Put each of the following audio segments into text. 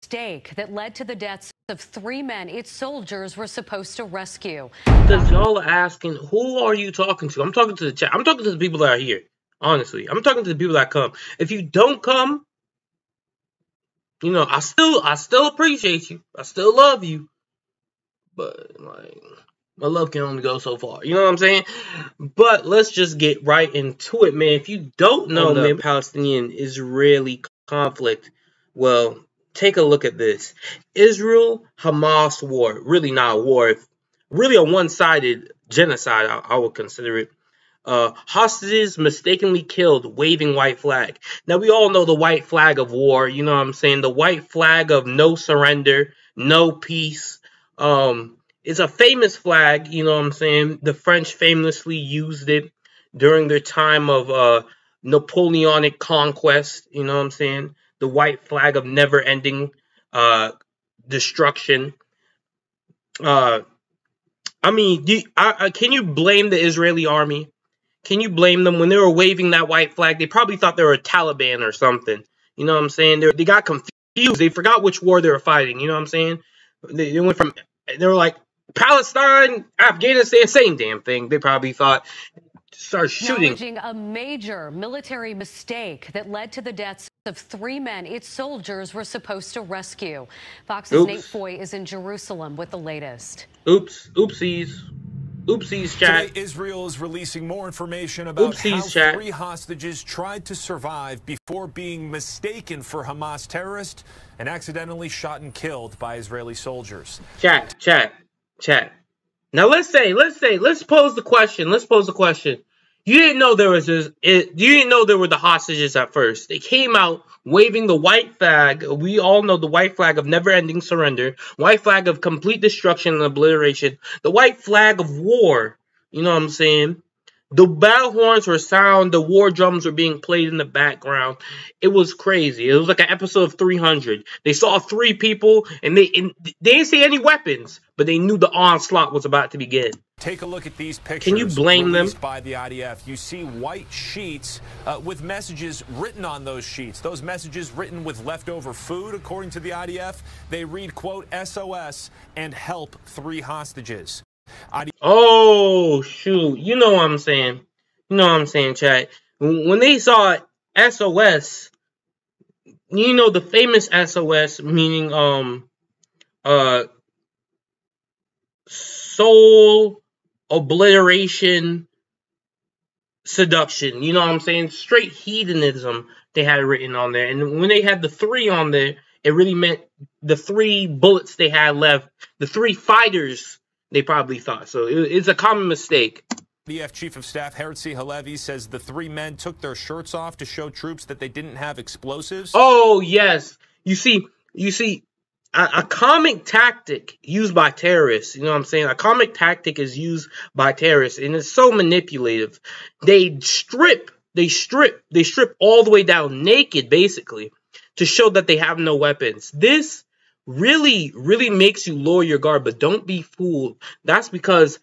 mistake that led to the deaths of 3 men its soldiers were supposed to rescue. Because y'all are asking, who are you talking to? I'm talking to the chat. I'm talking to the people that are here. Honestly, I'm talking to the people that come. If you don't come, you know, I still appreciate you. I still love you. But like, my love can only go so far. You know what I'm saying? But let's just get right into it, man. If you don't know the Palestinian-Israeli conflict, well, take a look at this. Israel-Hamas war. Really not a war. Really a one-sided genocide, I would consider it. Hostages mistakenly killed waving white flag. Now, we all know the white flag of war. You know what I'm saying? The white flag of no surrender, no peace. It's a famous flag, you know what I'm saying? The French famously used it during their time of Napoleonic conquest, you know what I'm saying? The white flag of never-ending destruction. I mean, can you blame the Israeli army? Can you blame them? When they were waving that white flag, they probably thought they were Taliban or something. You know what I'm saying? They got confused. They forgot which war they were fighting. You know what I'm saying? They went from, they were like, Palestine, Afghanistan, same damn thing. They probably thought, start shooting. Acknowledging a major military mistake that led to the deaths of 3 men its soldiers were supposed to rescue. Fox's Nate Foy is in Jerusalem with the latest. Oopsies, chat. Today, Israel is releasing more information about how 3 hostages tried to survive before being mistaken for Hamas terrorists and accidentally shot and killed by Israeli soldiers. Chat. Now let's pose the question. You didn't know there was you didn't know there were the hostages at first. They came out waving the white flag. We all know the white flag of never-ending surrender, white flag of complete destruction and obliteration, the white flag of war. You know what I'm saying? The battle horns were sound, the war drums were being played in the background. It was crazy. It was like an episode of 300. They saw 3 people, and they didn't see any weapons, but they knew the onslaught was about to begin. Take a look at these pictures. Can you blame them? By the IDF. You see white sheets with messages written on those sheets. Those messages written with leftover food, according to the IDF. They read, quote, SOS and help 3 hostages. Oh, shoot. You know what I'm saying. Chat. When they saw SOS, you know the famous SOS, meaning soul obliteration seduction. You know what I'm saying? Straight hedonism they had written on there. And when they had the 3 on there, it really meant the 3 bullets they had left, the 3 fighters they probably thought. So it's a common mistake. IDF Chief of Staff Herzi Halevi says the 3 men took their shirts off to show troops that they didn't have explosives. Oh, yes. You see, a comic tactic used by terrorists, you know what I'm saying? A comic tactic is used by terrorists, and it's so manipulative. They strip all the way down naked, basically, to show that they have no weapons. This really makes you lower your guard, but don't be fooled. That's because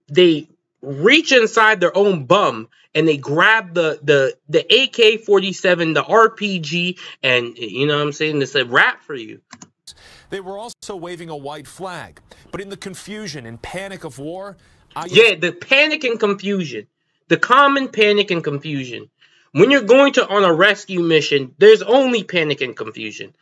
they reach inside their own bum and they grab the AK-47, the RPG, and you know what I'm saying? It's a wrap for you. They were also waving a white flag, but in the confusion and panic of war, the panic and confusion, the common panic and confusion. When you're going on a rescue mission, there's only panic and confusion.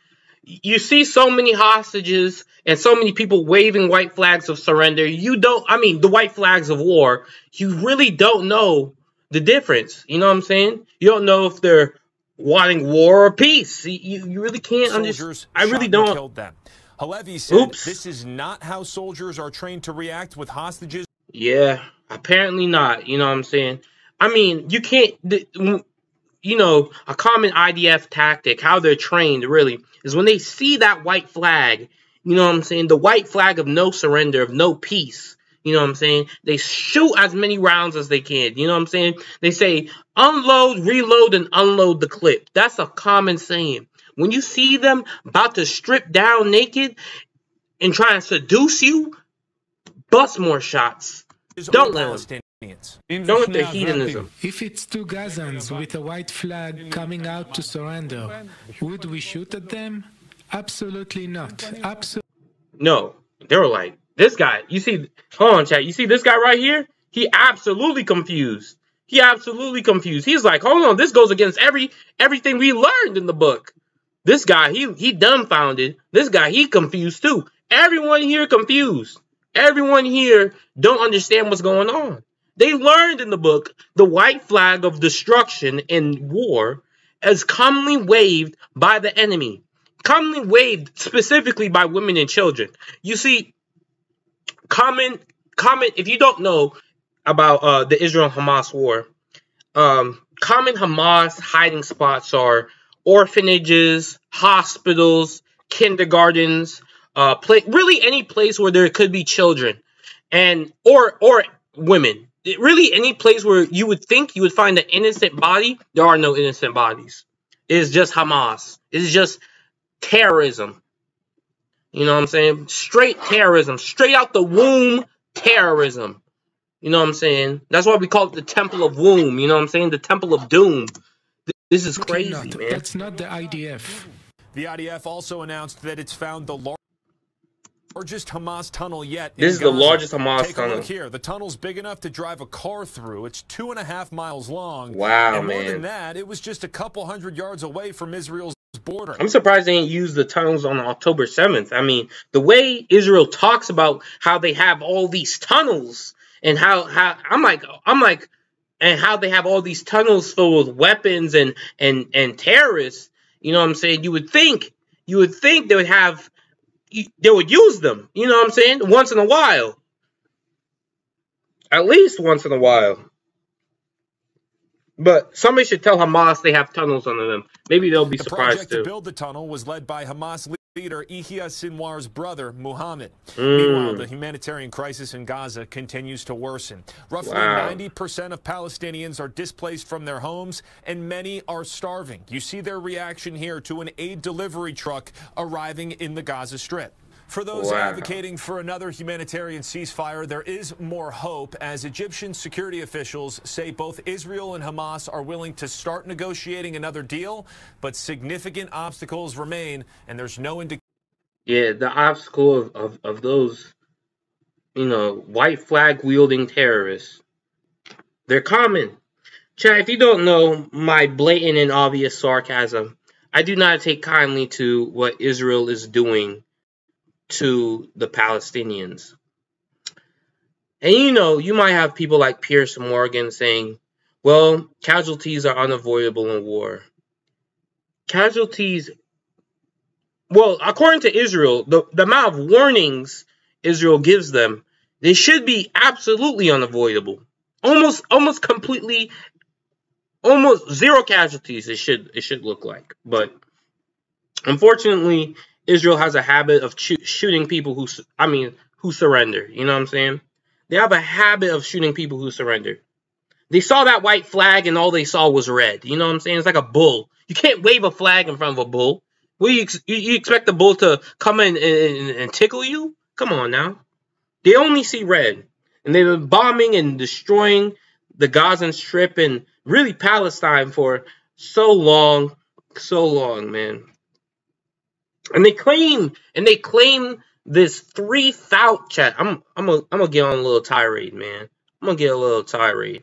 You see so many hostages and so many people waving white flags of surrender. The white flags of war. You really don't know the difference. You know what I'm saying? You don't know if they're wanting war or peace. You really can't understand. I really don't. Killed them. Halevi said this is not how soldiers are trained to react with hostages. Yeah, apparently not. You know what I'm saying? I mean, you can't. You know, a common IDF tactic, how they're trained really, is when they see that white flag, you know what I'm saying, the white flag of no surrender, of no peace, you know what I'm saying, they shoot as many rounds as they can, you know what I'm saying, they say, unload, reload, and unload the clip. That's a common saying. When you see them about to strip down naked and try and seduce you, bust more shots. Don't let them. Don't let their hedonism. If it's 2 Gazans with a white flag coming out to surrender, would we shoot at them? Absolutely not. No, they were like, this guy, you see, hold on, chat. You see this guy right here? He absolutely confused. He absolutely confused. He's like, hold on, this goes against everything we learned in the book. This guy, he dumbfounded. This guy, he confused too. Everyone here confused. Everyone here don't understand what's going on. They learned in the book the white flag of destruction in war is commonly waved by the enemy. Commonly waved specifically by women and children. You see, common, if you don't know about the Israel-Hamas war, common Hamas hiding spots are orphanages, hospitals, kindergartens, really any place where there could be children and or women. Really any place where you would think you would find an innocent body. There are no innocent bodies. It is just Hamas. It is just terrorism. You know what I'm saying? Straight terrorism. Straight out the womb terrorism. You know what I'm saying? That's why we call it the Temple of Womb. You know what I'm saying? The Temple of Doom. This is crazy, man. That's not the IDF. The IDF also announced that it's found the largest Hamas tunnel yet. This is the largest Hamas tunnel. Take a look here. The tunnel's big enough to drive a car through. It's 2.5 miles long. Wow, and man. More than that, it was just a couple hundred yards away from Israel's border. I'm surprised they didn't use the tunnels on October 7th. I mean, the way Israel talks about how they have all these tunnels and how I'm like, and how they have all these tunnels filled with weapons and terrorists. You know what I'm saying? You would think they would use them. You know what I'm saying? Once in a while, at least once in a while. But somebody should tell Hamas they have tunnels under them. Maybe they'll be surprised too. The project to build the tunnel was led by Hamas leader Yahya Sinwar's brother, Muhammad. Meanwhile, the humanitarian crisis in Gaza continues to worsen. Roughly 90% of Palestinians are displaced from their homes, and many are starving. You see their reaction here to an aid delivery truck arriving in the Gaza Strip. For those advocating for another humanitarian ceasefire, there is more hope as Egyptian security officials say both Israel and Hamas are willing to start negotiating another deal, but significant obstacles remain, and there's no indication. Yeah, the obstacle of those, you know, white flag wielding terrorists. They're common. Chad, if you don't know my blatant and obvious sarcasm, I do not take kindly to what Israel is doing to the Palestinians. And you know, you might have people like Pierce Morgan saying, well, casualties are unavoidable in war. Casualties, well, according to Israel, the amount of warnings Israel gives them, they should be absolutely unavoidable. Almost completely, almost zero casualties it should look like. But unfortunately, Israel has a habit of shooting people who surrender. You know what I'm saying? They have a habit of shooting people who surrender. They saw that white flag and all they saw was red. You know what I'm saying? It's like a bull. You can't wave a flag in front of a bull. What, you expect the bull to come in and tickle you? Come on now. They only see red. And they've been bombing and destroying the Gaza Strip and really Palestine for so long, man. And they claim this 3,000 chat. I'm gonna get on a little tirade, man. I'm gonna get a little tirade.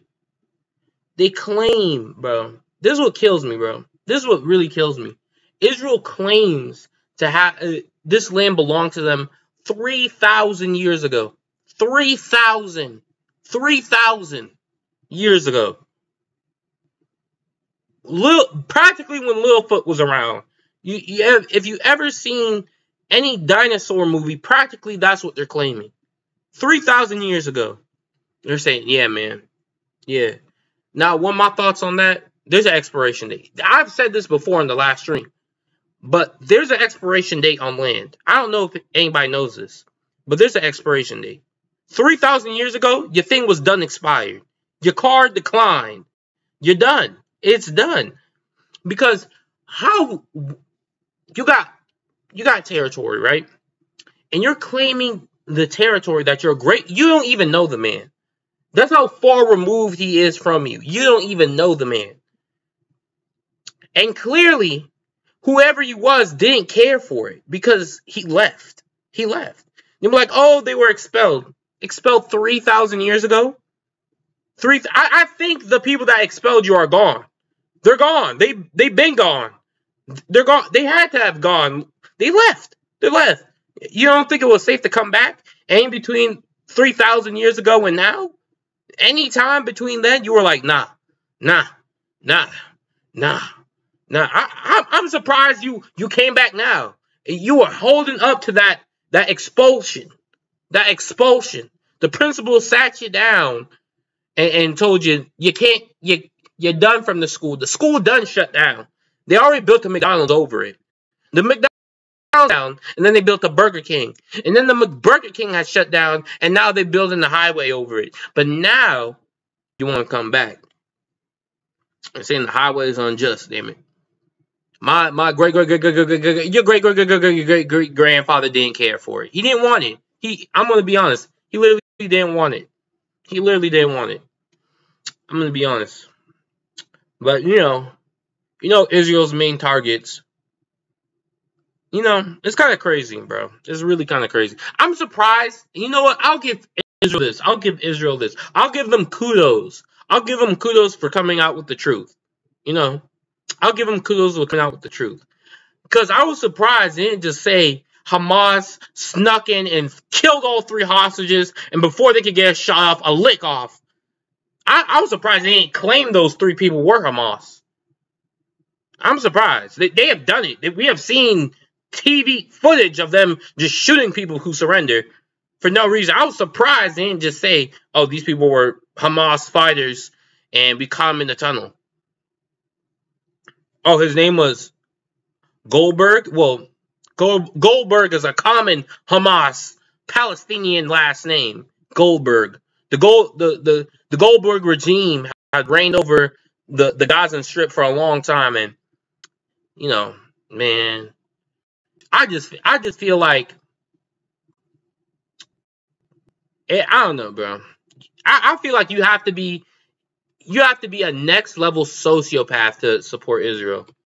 They claim, bro. This is what kills me, bro. This is what really kills me. Israel claims to have this land belonged to them 3,000 years ago. 3,000 years ago. Practically when Littlefoot was around. If you ever seen any dinosaur movie, practically that's what they're claiming. 3,000 years ago. They're saying, yeah, man. Yeah. Now, what are my thoughts on that? There's an expiration date. I've said this before in the last stream. But there's an expiration date on land. I don't know if anybody knows this. But there's an expiration date. 3,000 years ago, your thing was done expired. Your card declined. You're done. It's done. Because how... You got territory, right? And you're claiming the territory that you're great. You don't even know the man. That's how far removed he is from you. You don't even know the man. And clearly, whoever he was didn't care for it because he left. He left. They were like, oh, they were expelled. Expelled 3,000 years ago? I think the people that expelled you are gone. They're gone. They've been gone. They're gone. They had to have gone. They left. They left. You don't think it was safe to come back? And between 3,000 years ago and now? Any time between then, you were like, nah. I'm surprised you came back now. You were holding up to that expulsion. That expulsion. The principal sat you down and told you can't, you're done from the school. The school done shut down. They already built a McDonald's over it. The McDonald's down, and then they built a Burger King. And then the Burger King has shut down, and now they're building the highway over it. But now, you want to come back. And saying the highway is unjust, damn it. My great grandfather didn't care for it. He didn't want it. I'm gonna be honest. He literally didn't want it. He literally didn't want it. I'm gonna be honest. But you know Israel's main targets. It's kind of crazy, bro. It's really kind of crazy. I'm surprised. You know what? I'll give Israel this. I'll give them kudos. I'll give them kudos for coming out with the truth. I'll give them kudos for coming out with the truth. Because I was surprised they didn't just say Hamas snuck in and killed all 3 hostages, and before they could get a shot off, a lick off. I was surprised they didn't claim those 3 people were Hamas. I'm surprised. They have done it. We have seen TV footage of them just shooting people who surrender for no reason. I was surprised they didn't just say, oh, these people were Hamas fighters and we caught them in the tunnel. Oh, his name was Goldberg? Well, Goldberg is a common Hamas Palestinian last name. Goldberg. The Goldberg regime had reigned over the Gaza Strip for a long time, and man, I just feel like I don't know, bro. I feel like you have to be a next level sociopath to support Israel.